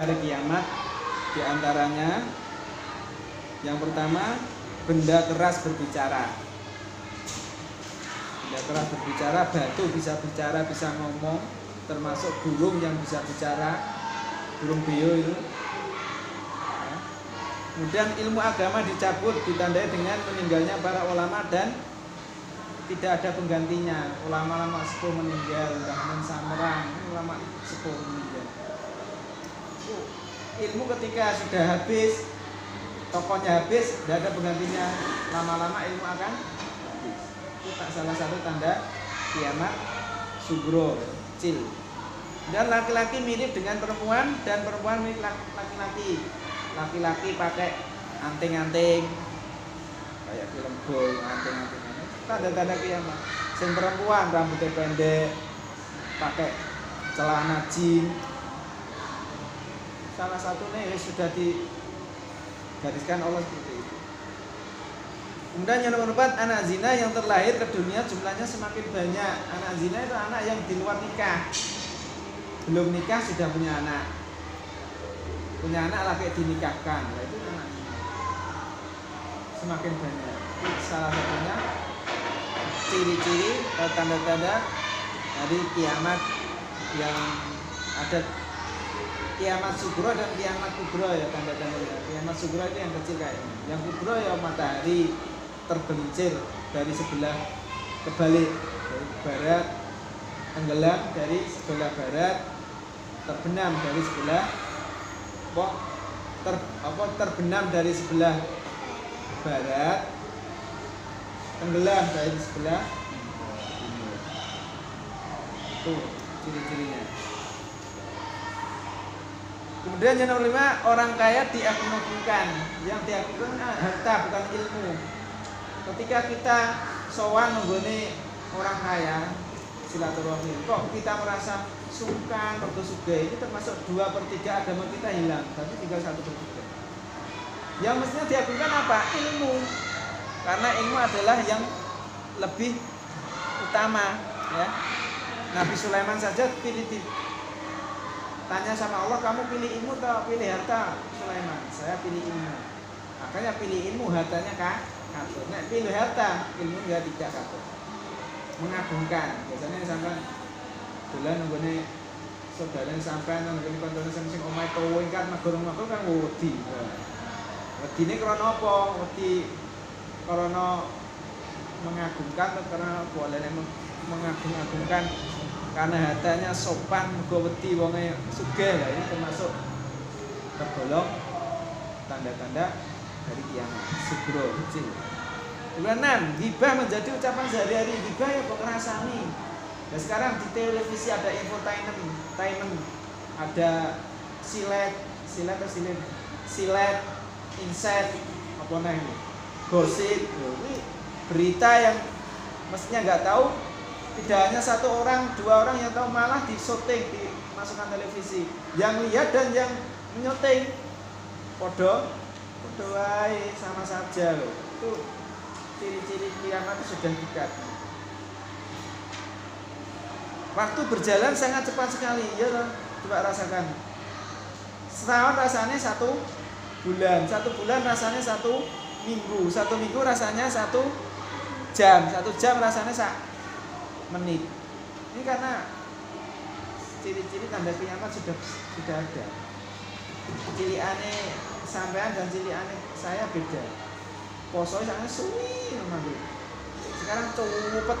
Hari kiamat diantaranya yang pertama, benda keras berbicara. Benda keras berbicara, batu bisa bicara, bisa ngomong, termasuk burung yang bisa bicara, burung beo itu. Kemudian ilmu agama dicabut, ditandai dengan meninggalnya para ulama dan tidak ada penggantinya. Ulama-ulama sepuh meninggal, Rahman Samerang, ulama sepuh meninggal. Ilmu ketika sudah habis, tokohnya habis, tidak ada penggantinya, lama-lama ilmu akan habis. Itu salah satu tanda kiamat sugro, kecil. Dan laki-laki mirip dengan perempuan dan perempuan mirip laki-laki. Laki-laki pakai anting-anting, kayak film boy, anting-anting. Tanda-tanda kiamat. Yang perempuan rambutnya pendek, pakai celana jeans. Salah satunya sudah digariskan Allah seperti itu. Kemudian yang nomor 4, anak zina yang terlahir ke dunia jumlahnya semakin banyak. Anak zina itu anak yang di luar nikah, belum nikah sudah punya anak laki dinikahkan, nah, itu anak semakin banyak. Itu salah satunya ciri-ciri atau tanda-tanda dari kiamat yang ada. Kiamat sugro dan kiamat kubro ya tanda-tandanya. Kiamat sugro itu yang kecil kayak ini. Yang kubro ya matahari tergelincir dari sebelah kebalik, dari barat tenggelam dari sebelah barat, terbenam dari sebelah terbenam dari sebelah barat, tenggelam dari sebelah timur. Itu ciri-cirinya. Kemudian yang nomor 5, orang kaya diagung-agungkan. Yang diagungkan harta bukan ilmu. Ketika kita sowan menggone orang kaya, silaturahmi, kok kita merasa sungkan, mergo sugih, ini termasuk 2/3 agama kita hilang, tapi tinggal 1/3. Yang mestinya diagungkan apa? Ilmu. Karena ilmu adalah yang lebih utama, ya. Nabi Sulaiman saja tanya sama Allah, kamu pilih ilmu atau pilih harta? Sulaiman, saya pilih ilmu. Makanya pilih ilmu, hartanya katut. Nek pilih harta, ilmu enggak tidak katut. Mengagungkan. Biasanya sampai bulan nunggone saudara sampean nunggone kontone sing omahe kowe kan magoro-magoro kan wedi. Wedine krana apa? Wedi karena mengagungkan atau karena boleh mengagung-agungkan karena hartanya sopan, muga wedi wonge sugih. Lah ini termasuk tergolong tanda-tanda dari kiamat sugro kecil. Kemudian 6, ghibah menjadi ucapan sehari-hari. Ghibah ya kok ngrasani. Nah sekarang di televisi ada infotainment, ada silet, insight, apa namanya, gosip, berita yang mestinya nggak tahu. Tidak hanya 1 orang, 2 orang yang tahu, malah disyuting, dimasukkan televisi. Yang lihat dan yang menyuting podo wae, sama saja loh. Itu ciri-ciri kiamat itu sudah dekat. Waktu berjalan sangat cepat sekali, ya loh. Coba rasakan. Setahun rasanya 1 bulan, 1 bulan rasanya 1 minggu, 1 minggu rasanya 1 jam, 1 jam rasanya 1 menit. Ini karena ciri-ciri tanda kiamat sudah ada. Ciri aneh sampean dan ciri aneh saya beda. Poso sangat suwi Ramadan. Sekarang cepet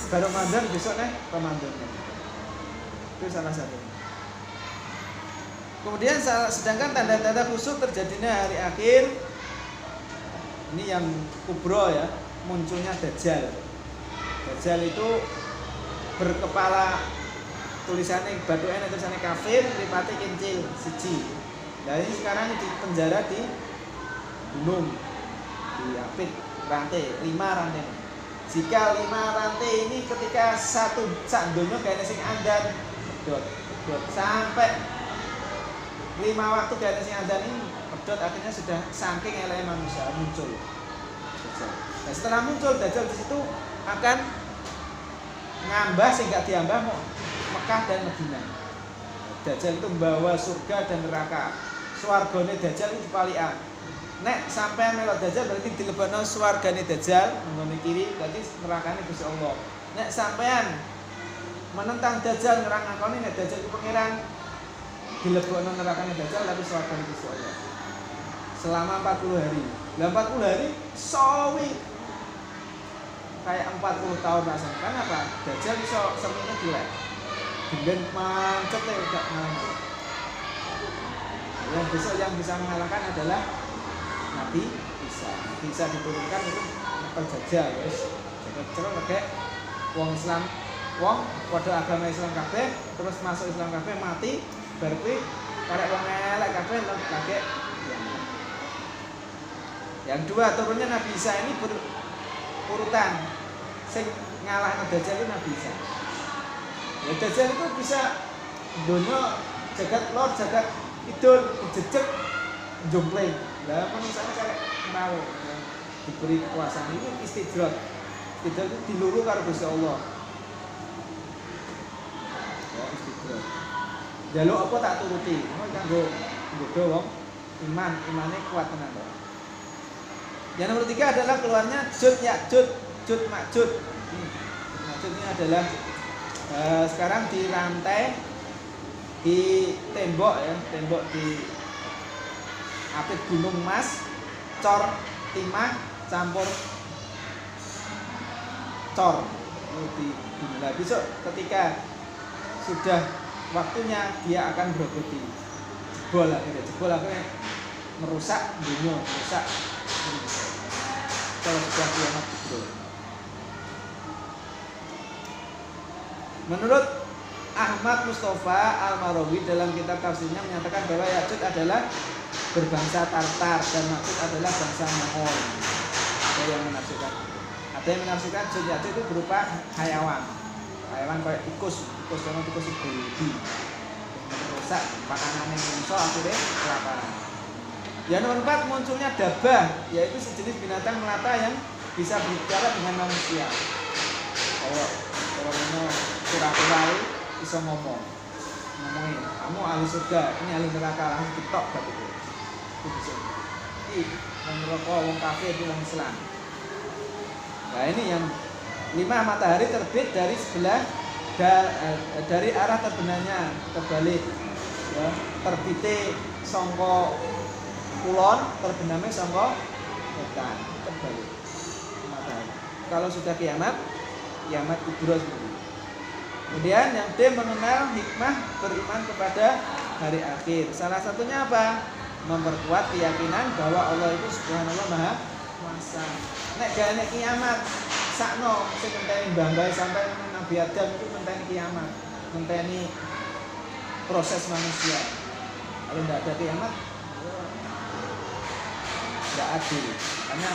baru Ramadan, besok Ramadan. Itu salah satu. Kemudian sedangkan tanda-tanda khusus terjadinya hari akhir, ini yang kubro ya, munculnya Dajjal. Dajjal itu berkepala tulisannya batu enak, tulisannya kafir, mripate kincil siji. Nah ini sekarang di penjara di gunung, diapit rantai 5 rantai. Jika 5 rantai ini ketika sak donya gaene sing andan pedot sampai 5 waktu gaene sing andan ini pedot, akhirnya sudah saking eleke manusia muncul Dajjal. Nah setelah muncul Dajjal di situ akan ngambah sehingga diambah Mekah dan Madinah. Dajjal itu membawa surga dan neraka. Swargane Dajjal itu dipalikan. Nek sampean melok Dajjal berarti dilebokno swargane Dajjal, nggone kiri berarti nerakane Gusti Allah. Nek sampean menentang Dajjal ngerang ngakoni nek Dajjal itu pangeran, dilebokno nerakane Dajjal tapi swargane Gusti Allah. Selama 40 hari. Lah 40 hari sawi kayak 40 tahun rasanya. Kenapa? Dajjal iso semene dilek. Gendeng mancet ya gak ngalahkan. Yang besok yang bisa mengalahkan adalah Nabi Isa. Nabi Isa diturunkan itu penjajah wis. Jaga-jaga kayak wong Islam, wong padha agama Islam kabeh, terus masuk Islam kabeh mati, bar kuwi karek wong elek kabeh lagi. Yang dua turunnya Nabi Isa ini berurutan. Sing ngalahno Dajjal itu Nabi Isa. Ya Dajjal itu bisa donya jagat lor, jagat idul, dijejek, jompling. Lah manusianya kayak mau diberi kekuasaan ini istidrak. Istidrak itu diluru karo Gusti Allah. Ya istidrak. Jaluk apa tak turuti. Oh kanggo nggodho wong imane kuat tenan kok. Yang nomor 3 adalah keluarnya Jud Ya'jud, Jud Ma'jud. Ma'jud ini adalah sekarang di rantai di tembok ya, tembok di apit gunung mas, cor timah campur cor di gunung. Nah, besok ketika sudah waktunya dia akan bergoti jebol akhirnya merusak dunia, merusak kalau sudah kiamat betul. Menurut Ahmad Mustafa Al-Marawi dalam kitab tafsirnya menyatakan bahwa Ya'jud adalah berbangsa Tartar dan Ma'jud adalah bangsa Mongol. Ada yang menafsirkan. Ada yang menafsirkan Jud Ya'jud itu berupa hayawan kayak tikus itu merusak makanan yang muncul akhirnya kelaparan. Yang nomor 4 munculnya dabah, yaitu sejenis binatang melata yang bisa berbicara dengan manusia. Kalau ini kura-kura bisa ngomongin, kamu ahli surga, ini ahli neraka, langsung ditok berarti itu bisa. Ini yang merokok, wong kafir itu wong Islam. Nah ini yang 5 matahari terbit dari sebelah dari arah terbenamnya terbalik, ya, terbite songko kulon, terbenamnya songko wetan, terbalik matahari. Kalau sudah kiamat kubur seperti itu. Kemudian yang D mengenal hikmah beriman kepada hari akhir. Salah satunya apa? Memperkuat keyakinan bahwa Allah itu subhanallah maha kuasa. Nek gane kiamat sakno sing ngenteni mbah-mbah sampai Nabi Adam itu ngenteni kiamat, ngenteni proses manusia. Kalau tidak ada kiamat tidak adil. Karena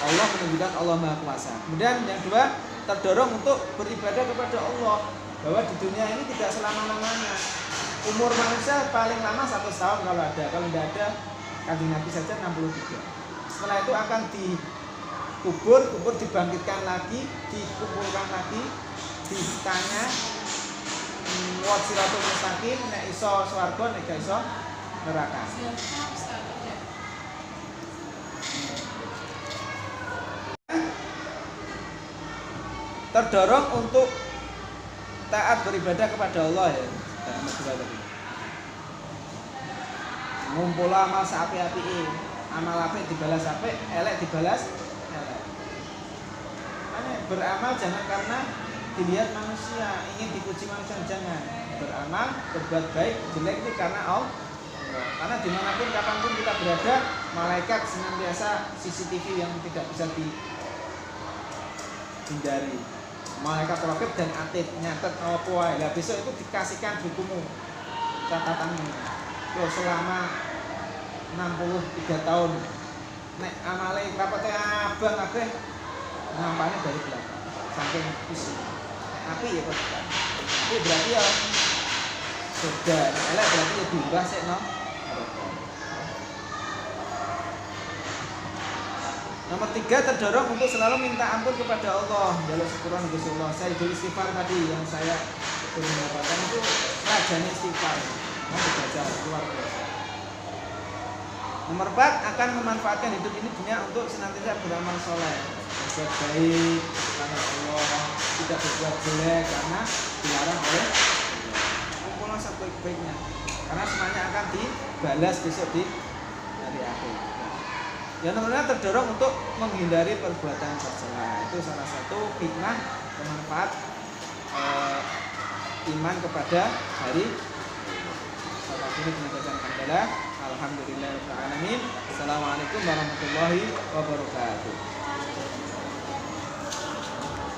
Allah menunjukkan Allah maha kuasa. Kemudian yang 2 terdorong untuk beribadah kepada Allah, bahwa di dunia ini tidak selama-lamanya. Umur manusia paling lama 100 tahun kalau ada, kalau tidak ada Kanjeng Nabi saja 63. Setelah itu akan dikubur dibangkitkan lagi, dikumpulkan lagi, ditanya wat siratul mustaqim, nek iso swarga, nek gak iso neraka. Terdorong untuk taat beribadah kepada Allah ya. Ngumpul amal sapi-api, amal apik dibalas apik, elek dibalas elek. Makanya beramal jangan karena dilihat manusia, ingin dipuji manusia, jangan. Beramal, berbuat baik, jelek itu karena Allah. Karena dimanapun kapanpun kita berada, malaikat senantiasa CCTV yang tidak bisa dihindari. Malaikat raqib dan atid nyatet apa wae. Lah besok itu dikasihkan bukumu, catatanmu. Yo selama 63 tahun nek amale rapate abang kabeh nampane dari belakang. Saking isi. Tapi ya kok. Itu berarti ya surga. Elek berarti ya diubah sik no. Nomor 3 terdorong untuk selalu minta ampun kepada Allah. Jaluk sepurane Gusti Allah. Saya dulu istighfar tadi yang saya sudah mengatakan itu rajane istighfar. Mau dibaca luar biasa. Nomor 4, akan memanfaatkan hidup ini dunia untuk senantiasa beramal soleh, berbuat baik karena Allah, tidak berbuat jelek karena dilarang oleh Allah. Kumpullah sebaik-baiknya, karena semuanya akan dibalas besok di hari akhir. Yang nomornya terdorong untuk menghindari perbuatan tercela. Itu salah satu hikmah bermanfaat iman kepada hari. Salah ini penjelasan alhamdulillah. Alhamdulillahirabbil alamin. Assalamualaikum warahmatullahi wabarakatuh.